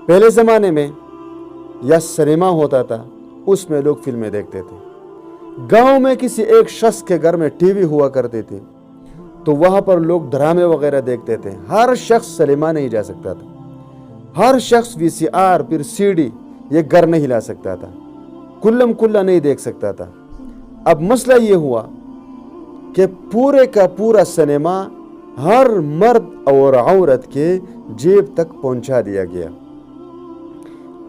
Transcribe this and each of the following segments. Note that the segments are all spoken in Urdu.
پہلے زمانے میں یا سنیما ہوتا تھا، اس میں لوگ فلمیں دیکھتے تھے. گاؤں میں کسی ایک شخص کے گھر میں ٹی وی ہوا کرتی تھی تو وہاں پر لوگ ڈرامے وغیرہ دیکھتے تھے. ہر شخص سنیما نہیں جا سکتا تھا، ہر شخص وی سی آر پھر سی ڈی یہ گھر نہیں لا سکتا تھا، کلم کلا نہیں دیکھ سکتا تھا. اب مسئلہ یہ ہوا کہ پورے کا پورا سنیما ہر مرد اور عورت کے جیب تک پہنچا دیا گیا،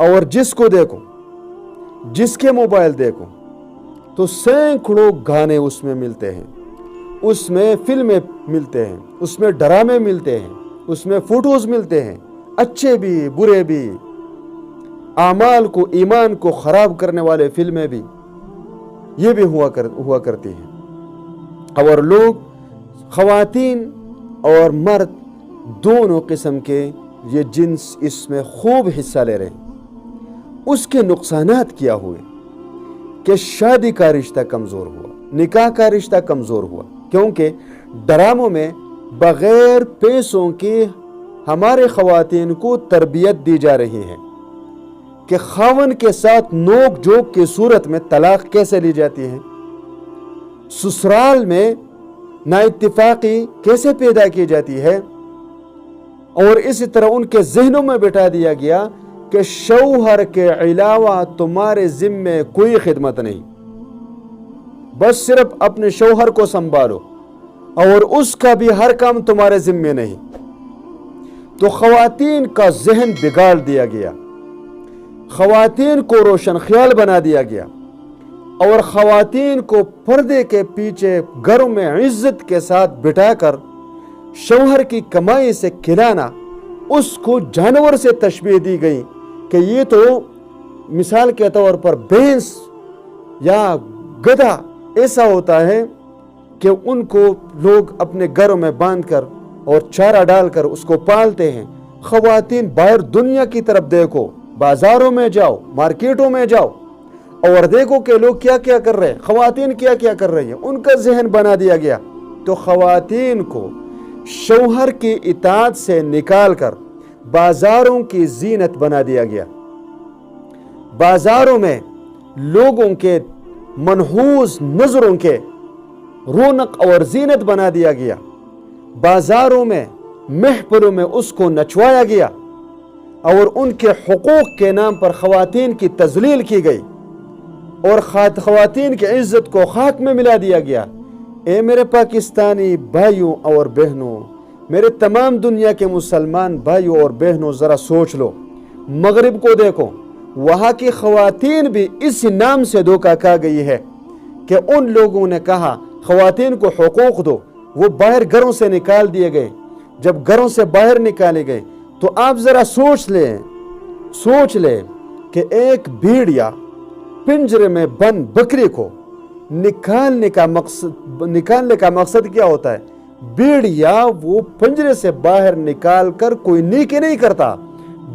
اور جس کو دیکھو، جس کے موبائل دیکھو تو سینکڑوں گانے اس میں ملتے ہیں، اس میں فلمیں ملتے ہیں، اس میں ڈرامے ملتے ہیں، اس میں فوٹوز ملتے ہیں، اچھے بھی برے بھی، اعمال کو ایمان کو خراب کرنے والے فلمیں بھی یہ بھی ہوا کرتی ہیں. اور لوگ خواتین اور مرد دونوں قسم کے یہ جنس اس میں خوب حصہ لے رہے ہیں. اس کے نقصانات کیا ہوئے کہ شادی کا رشتہ کمزور ہوا، نکاح کا رشتہ کمزور ہوا، کیونکہ ڈراموں میں بغیر پیسوں کے ہمارے خواتین کو تربیت دی جا رہی ہے کہ خاوند کے ساتھ نوک جھوک کی صورت میں طلاق کیسے لی جاتی ہے، سسرال میں نا اتفاقی کیسے پیدا کی جاتی ہے. اور اسی طرح ان کے ذہنوں میں بٹھا دیا گیا کہ شوہر کے علاوہ تمہارے ذمے کوئی خدمت نہیں، بس صرف اپنے شوہر کو سنبھالو اور اس کا بھی ہر کام تمہارے ذمے نہیں. تو خواتین کا ذہن بگاڑ دیا گیا، خواتین کو روشن خیال بنا دیا گیا، اور خواتین کو پردے کے پیچھے گھروں میں عزت کے ساتھ بٹھا کر شوہر کی کمائی سے کھلانا، اس کو جانور سے تشبیہ دی گئی کہ یہ تو مثال کے طور پر بھینس یا گدھا ایسا ہوتا ہے کہ ان کو لوگ اپنے گھروں میں باندھ کر اور چارہ ڈال کر اس کو پالتے ہیں. خواتین باہر دنیا کی طرف دیکھو، بازاروں میں جاؤ، مارکیٹوں میں جاؤ اور دیکھو کہ لوگ کیا کیا کر رہے ہیں، خواتین کیا کیا کر رہی ہیں. ان کا ذہن بنا دیا گیا. تو خواتین کو شوہر کی اطاعت سے نکال کر بازاروں کی زینت بنا دیا گیا، بازاروں میں لوگوں کے منحوس نظروں کے رونق اور زینت بنا دیا گیا، بازاروں میں محفلوں میں اس کو نچوایا گیا، اور ان کے حقوق کے نام پر خواتین کی تذلیل کی گئی اور خواتین کی عزت کو خاک میں ملا دیا گیا. اے میرے پاکستانی بھائیوں اور بہنوں، میرے تمام دنیا کے مسلمان بھائیوں اور بہنوں، ذرا سوچ لو، مغرب کو دیکھو، وہاں کی خواتین بھی اس نام سے دھوکہ کھا گئی ہے کہ ان لوگوں نے کہا خواتین کو حقوق دو، وہ باہر گھروں سے نکال دیے گئے. جب گھروں سے باہر نکالے گئے تو آپ ذرا سوچ لیں کہ ایک بھیڑیا پنجرے میں بند بکری کو نکالنے کا مقصد کیا ہوتا ہے؟ بھیڑیا وہ پنجرے سے باہر نکال کر کوئی نیکی نہیں کرتا،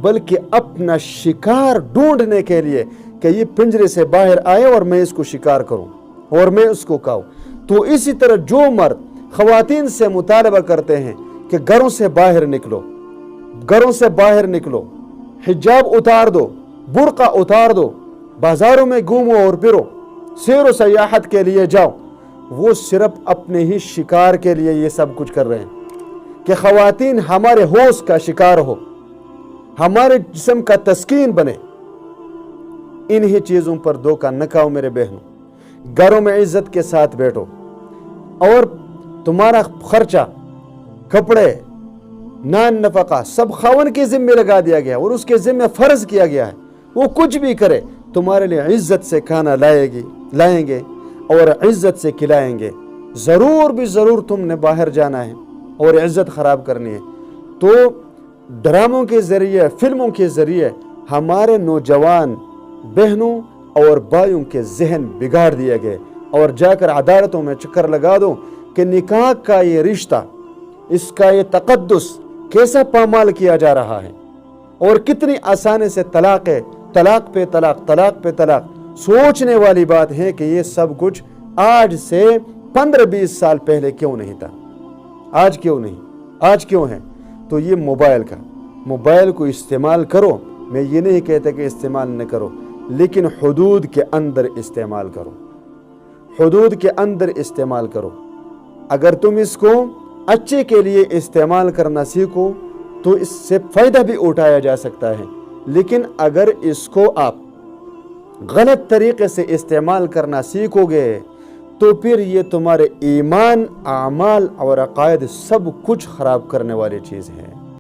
بلکہ اپنا شکار ڈھونڈنے کے لیے کہ یہ پنجرے سے باہر آئے اور میں اس کو شکار کروں اور میں اس کو کھاؤں. تو اسی طرح جو مرد خواتین سے مطالبہ کرتے ہیں کہ گھروں سے باہر نکلو، گھروں سے باہر نکلو، حجاب اتار دو، برقع اتار دو، بازاروں میں گھومو اور پھرو، سیر و سیاحت کے لیے جاؤ، وہ صرف اپنے ہی شکار کے لیے یہ سب کچھ کر رہے ہیں کہ خواتین ہمارے ہوش کا شکار ہو، ہمارے جسم کا تسکین بنے. انہی چیزوں پر دھوکہ نہ کھاؤ میرے بہنوں. گھروں میں عزت کے ساتھ بیٹھو اور تمہارا خرچہ، کپڑے، نان نفقہ سب خاوند کے ذمہ لگا دیا گیا اور اس کے ذمہ فرض کیا گیا ہے. وہ کچھ بھی کرے تمہارے لیے عزت سے کھانا لائیں گے اور عزت سے کھلائیں گے. ضرور تم نے باہر جانا ہے اور عزت خراب کرنی ہے. تو ڈراموں کے ذریعے، فلموں کے ذریعے ہمارے نوجوان بہنوں اور بھائیوں کے ذہن بگاڑ دیے گئے. اور جا کر عدالتوں میں چکر لگا دو کہ نکاح کا یہ رشتہ، اس کا یہ تقدس کیسا پامال کیا جا رہا ہے اور کتنی آسانی سے طلاق پہ طلاق. سوچنے والی بات ہے کہ یہ سب کچھ آج سے 15-20 سال پہلے کیوں نہیں تھا، آج کیوں ہے؟ تو یہ موبائل کو استعمال کرو میں یہ نہیں کہتا کہ استعمال نہ کرو، لیکن حدود کے اندر استعمال کرو، حدود کے اندر استعمال کرو۔ اگر تم اس کو اچھے کے لیے استعمال کرنا سیکھو تو اس سے فائدہ بھی اٹھایا جا سکتا ہے، لیکن اگر اس کو آپ غلط طریقے سے استعمال کرنا سیکھو گے تو پھر یہ تمہارے ایمان، اعمال اور عقائد سب کچھ خراب کرنے والی چیز ہے۔